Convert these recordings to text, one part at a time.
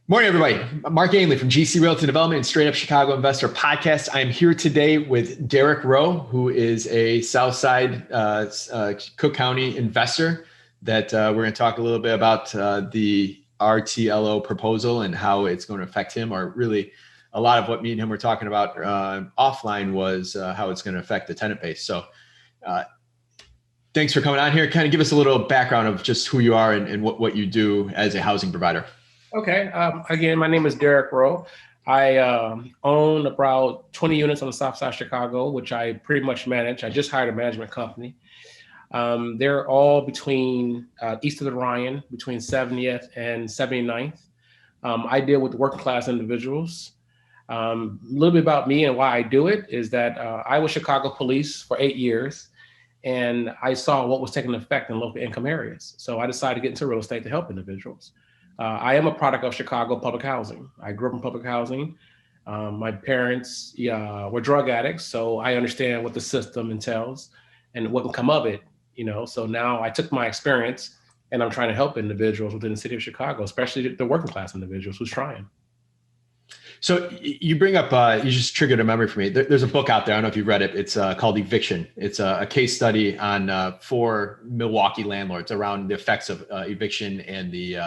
Morning, everybody. Mark Ainley from GC Realty Development and Straight Up Chicago Investor Podcast. I am here today with Derek Rowe, who is a Southside Cook County investor that we're going to talk a little bit about the RTLO proposal and how it's going to affect him, or really a lot of what me and him were talking about offline was how it's going to affect the tenant base. So thanks for coming on here. Kind of give us a little background of just who you are and what you do as a housing provider. Okay. Again, my name is Derek Rowe. I own about 20 units on the south side of Chicago, which I pretty much manage. I just hired a management company. They're all between east of the Ryan, between 70th and 79th. I deal with working class individuals. A little bit about me and why I do it is that I was Chicago police for 8 years, and I saw what was taking effect in local income areas. So I decided to get into real estate to help individuals. I am a product of Chicago public housing. I grew up in public housing. My parents were drug addicts, so I understand what the system entails and what can come of it. So now I took my experience and I'm trying to help individuals within the city of Chicago, especially the working class individuals who's trying. So you bring up, you just triggered a memory for me. There's a book out there. I don't know if you've read it. It's called ''𝗵𝗃𝗃𝗀𝗁. It's a case study on 4 Milwaukee landlords around the effects of eviction and the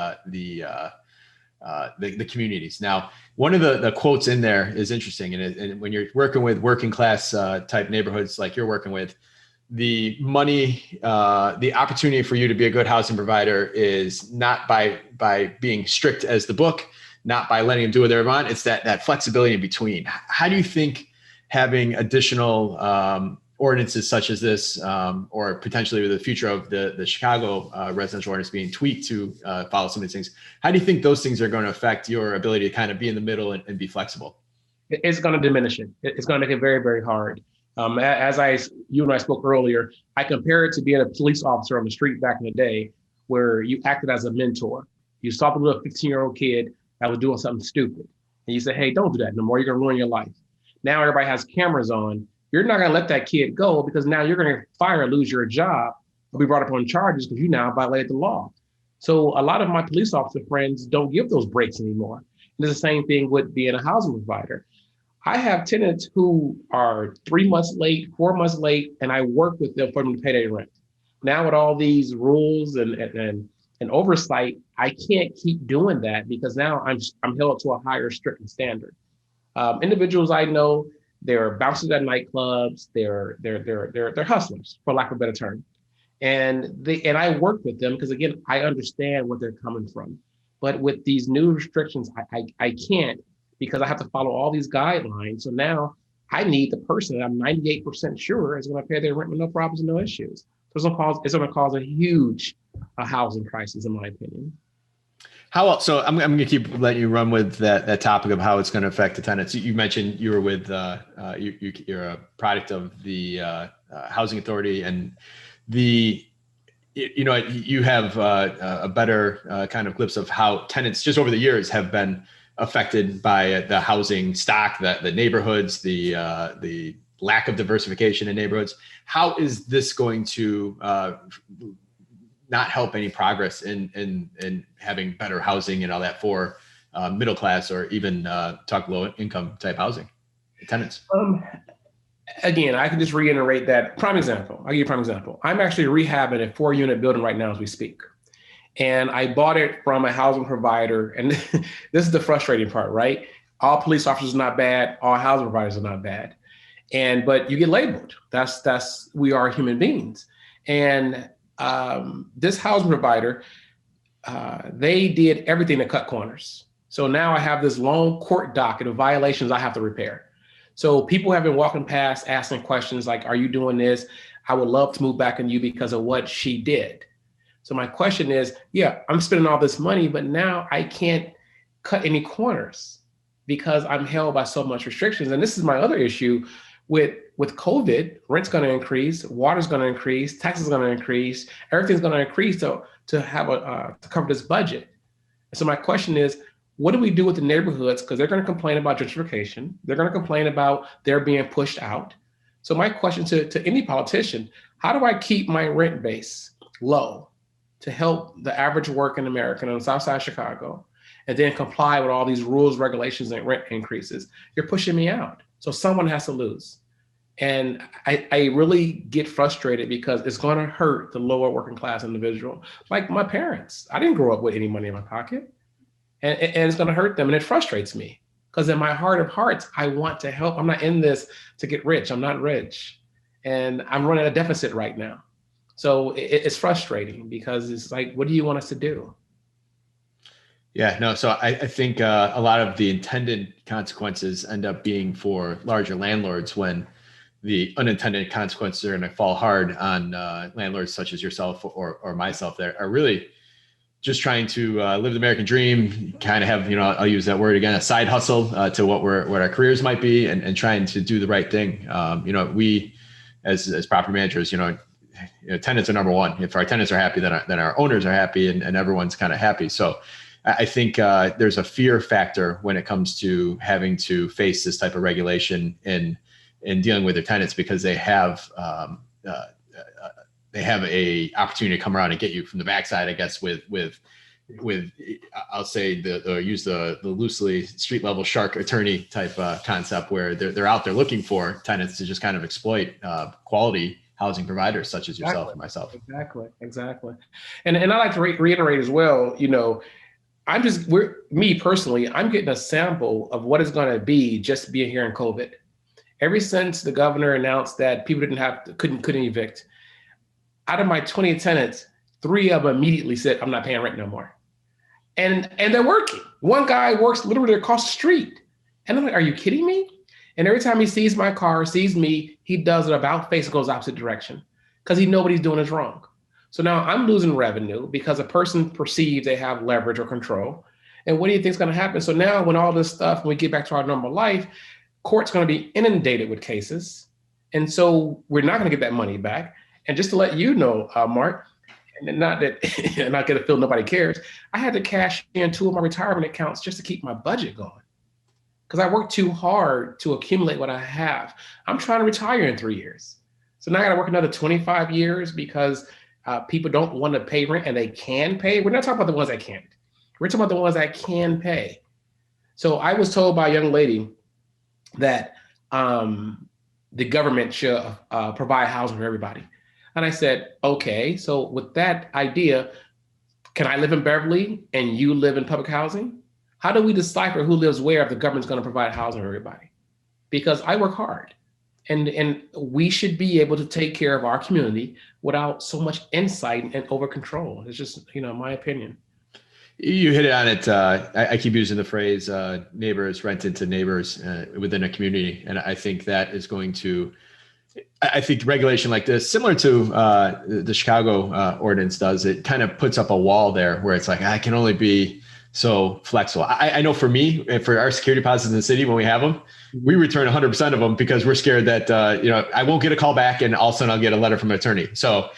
communities. Now, one of the quotes in there is interesting. And when you're working with working class type neighborhoods like you're working with, the money, the opportunity for you to be a good housing provider is not by being strict as the book, not by letting them do whatever they want. It's that flexibility in between. How do you think having additional ordinances such as this, or potentially the future of the Chicago residential ordinance being tweaked to follow some of these things, how do you think those things are going to affect your ability to kind of be in the middle and be flexible? It's going to diminish it. It's going to make it very, very hard. As you and I spoke earlier, I compare it to being a police officer on the street back in the day, where you acted as a mentor. You saw the little 15-year-old kid that was doing something stupid, and you said, "Hey, don't do that no more. You're going to ruin your life." Now everybody has cameras on. You're not going to let that kid go, because now you're going to fire and lose your job or be brought up on charges because you now violated the law. So a lot of my police officer friends don't give those breaks anymore. And it's the same thing with being a housing provider. I have tenants who are 3 months late, 4 months late, and I work with them for them to pay their rent. Now with all these rules and oversight, I can't keep doing that, because now I'm held to a higher, stricter standard. Individuals I know, they're bouncers at nightclubs. They're hustlers, for lack of a better term. And I work with them because, again, I understand where they're coming from. But with these new restrictions, I can't, because I have to follow all these guidelines. So now I need the person that I'm 98% sure is going to pay their rent with no problems and no issues. So it's going to cause a huge housing crisis, in my opinion. How else? So I'm going to keep letting you run with that topic of how it's going to affect the tenants. You mentioned you were with you're a product of the housing authority, and you have a better kind of glimpse of how tenants just over the years have been affected by the housing stock, the neighborhoods, the lack of diversification in neighborhoods. How is this going to not help any progress in having better housing and all that for middle class or even low income type housing tenants? Again, I can just reiterate that. Prime example. I'll give you a prime example. I'm actually rehabbing a 4-unit building right now as we speak. And I bought it from a housing provider. And this is the frustrating part, right? All police officers are not bad. All housing providers are not bad. But you get labeled. We are human beings. And this housing provider, they did everything to cut corners. So now I have this long court docket of violations I have to repair. So people have been walking past asking questions like, "Are you doing this? I would love to move back on you because of what she did." So my question is, yeah, I'm spending all this money, but now I can't cut any corners because I'm held by so much restrictions. And this is my other issue with COVID. Rent's going to increase, water's going to increase, taxes are going to increase, everything's going to increase to have to cover this budget. So my question is, what do we do with the neighborhoods? Because they're going to complain about gentrification. They're going to complain about they're being pushed out. So my question to any politician, how do I keep my rent base low to help the average working American on the south side of Chicago? and then comply with all these rules, regulations, and rent increases, you're pushing me out. So someone has to lose. And I really get frustrated because it's going to hurt the lower working class individual. Like my parents, I didn't grow up with any money in my pocket, and it's going to hurt them. And it frustrates me because in my heart of hearts, I want to help. I'm not in this to get rich. I'm not rich. And I'm running a deficit right now. So it's frustrating because it's like, what do you want us to do? Yeah, no. So I think a lot of the intended consequences end up being for larger landlords when the unintended consequences are going to fall hard on landlords such as yourself or myself that are really just trying to live the American dream, kind of have, I'll use that word again, a side hustle to what our careers might be, and trying to do the right thing. We as property managers, tenants are number one. If our tenants are happy, then our owners are happy, and everyone's kind of happy. So I think there's a fear factor when it comes to having to face this type of regulation in dealing with their tenants, because they have a opportunity to come around and get you from the backside, I guess, with I'll say use the loosely street level shark attorney type concept, where they're out there looking for tenants to just kind of exploit quality housing providers such as yourself and myself. Exactly. And I like to reiterate as well, me personally, I'm getting a sample of what it's going to be just being here in COVID. Ever since the governor announced that people couldn't evict, out of my 20 tenants, 3 of them immediately said, I'm not paying rent no more. And they're working. One guy works literally across the street. And I'm like, are you kidding me? And every time he sees my car, sees me, he does an about face and goes opposite direction because he knows what he's doing is wrong. So now I'm losing revenue because a person perceives they have leverage or control. And what do you think is going to happen? So now when all this stuff, when we get back to our normal life, court's going to be inundated with cases. And so we're not going to get that money back. And just to let you know, Mark, and not that I'm not going to feel nobody cares, I had to cash in 2 of my retirement accounts just to keep my budget going. Because I worked too hard to accumulate what I have. I'm trying to retire in 3 years. So now I got to work another 25 years because people don't want to pay rent and they can pay. We're not talking about the ones that can't. We're talking about the ones that can pay. So I was told by a young lady that the government should provide housing for everybody. And I said, okay, so with that idea, can I live in Beverly and you live in public housing? How do we decipher who lives where if the government's going to provide housing for everybody? Because I work hard, and we should be able to take care of our community without so much insight and over control. It's just, my opinion. You hit it on it. I keep using the phrase neighbors rented to neighbors within a community. And I think that is going to, I think regulation like this, similar to the Chicago ordinance does, it kind of puts up a wall there where it's like, I can only be so flexible. I know for me, for our security deposits in the city, when we have them, we return 100% of them because we're scared that, I won't get a call back and all of a sudden I'll get a letter from an attorney. So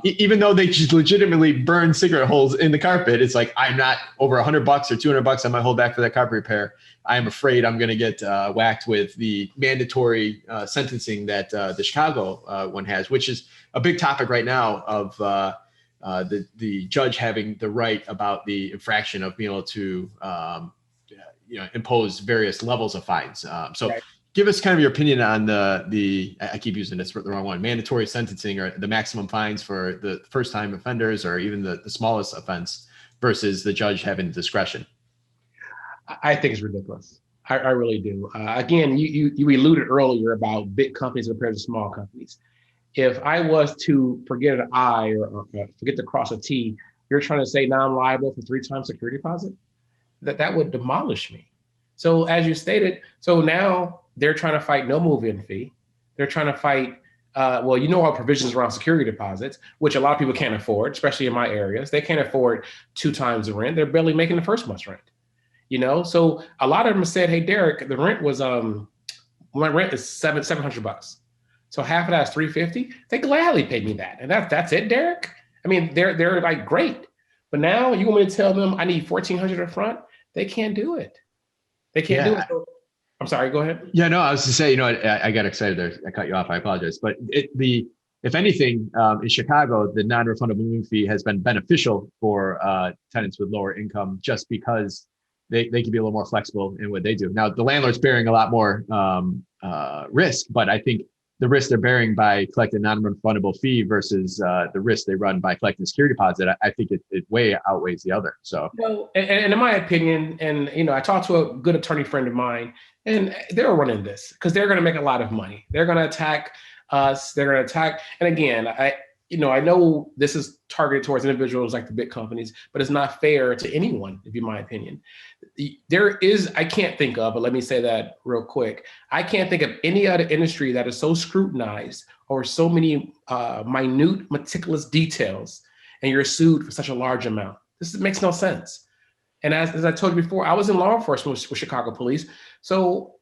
even though they just legitimately burn cigarette holes in the carpet, it's like, I'm not over $100 or $200 I might hold back for that carpet repair. I'm afraid I'm going to get whacked with the mandatory sentencing that the Chicago one has, which is a big topic right now of the judge having the right about the infraction of being able to impose various levels of fines. Right. Give us kind of your opinion on the I keep using this, the wrong one, mandatory sentencing or the maximum fines for the first time offenders or even the smallest offense versus the judge having discretion. I think it's ridiculous. I really do. Again, you alluded earlier about big companies compared to small companies. If I was to forget an I or forget to cross a T, you're trying to say now I'm liable for 3 times security deposit? That would demolish me. So as you stated, so now they're trying to fight no move-in fee. They're trying to fight, all provisions around security deposits, which a lot of people can't afford, especially in my areas. They can't afford 2 times the rent. They're barely making the first month's rent. So a lot of them said, hey, Derek, the rent was, my rent is $700. So half of that is $350. They gladly pay me that. And that's it, Derek? I mean, they're like, great. But now you want me to tell them I need $1,400 up front? They can't do it. They can't do it. So, I'm sorry, go ahead. Yeah, no, I was to say, I got excited there. I cut you off. I apologize. But if anything, in Chicago, the non-refundable moving fee has been beneficial for tenants with lower income, just because they can be a little more flexible in what they do. Now, the landlord's bearing a lot more risk, but I think the risk they're bearing by collecting non-refundable fee versus the risk they run by collecting security deposit, I think it way outweighs the other. So, well, and in my opinion, and I talked to a good attorney friend of mine, and they're running this because they're going to make a lot of money. They're going to attack us. They're going to attack. And again, I know this is targeted towards individuals like the big companies, but it's not fair to anyone, if in my opinion. I can't think of, but let me say that real quick. I can't think of any other industry that is so scrutinized or so many minute, meticulous details, and you're sued for such a large amount. This makes no sense. And as I told you before, I was in law enforcement with Chicago police. So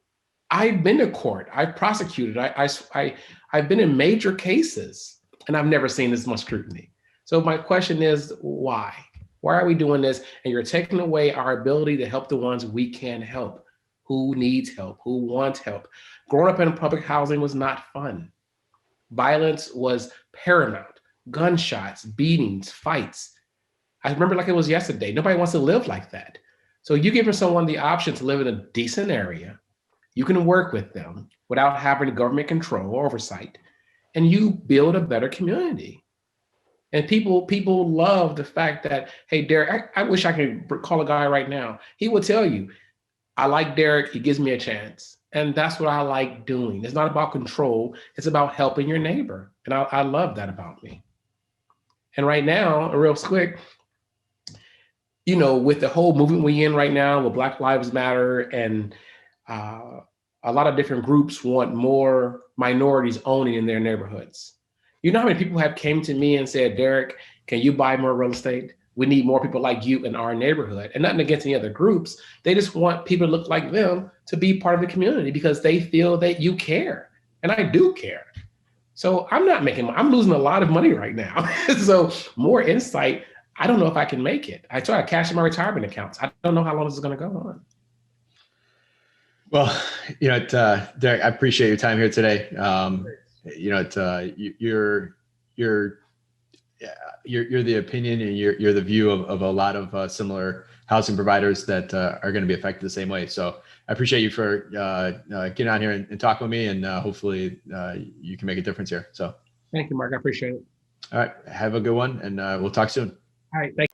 I've been to court, I've prosecuted, I've been in major cases, and I've never seen this much scrutiny. So my question is, why? Why are we doing this? And you're taking away our ability to help the ones we can help, who needs help, who wants help. Growing up in public housing was not fun. Violence was paramount. Gunshots, beatings, fights. I remember like it was yesterday. Nobody wants to live like that. So you giving someone the option to live in a decent area, you can work with them without having government control or oversight, and you build a better community. And people love the fact that, hey, Derek, I wish I could call a guy right now. He would tell you, I like Derek, he gives me a chance. And that's what I like doing. It's not about control, it's about helping your neighbor. And I love that about me. And right now, real quick, with the whole movement we're in right now, with Black Lives Matter, and a lot of different groups want more minorities owning in their neighborhoods. You know how many people have came to me and said, Derek, can you buy more real estate? We need more people like you in our neighborhood. And nothing against any other groups. They just want people to look like them to be part of the community because they feel that you care. And I do care. So I'm losing a lot of money right now. So more insight, I don't know if I can make it. I try to cash in my retirement accounts. I don't know how long this is going to go on. Well, Derek, I appreciate your time here today. You're the opinion and you're the view of a lot of similar housing providers that are going to be affected the same way. So I appreciate you for getting on here and talking with me, and hopefully you can make a difference here. So thank you, Mark. I appreciate it. All right. Have a good one, and we'll talk soon. All right. Thank you.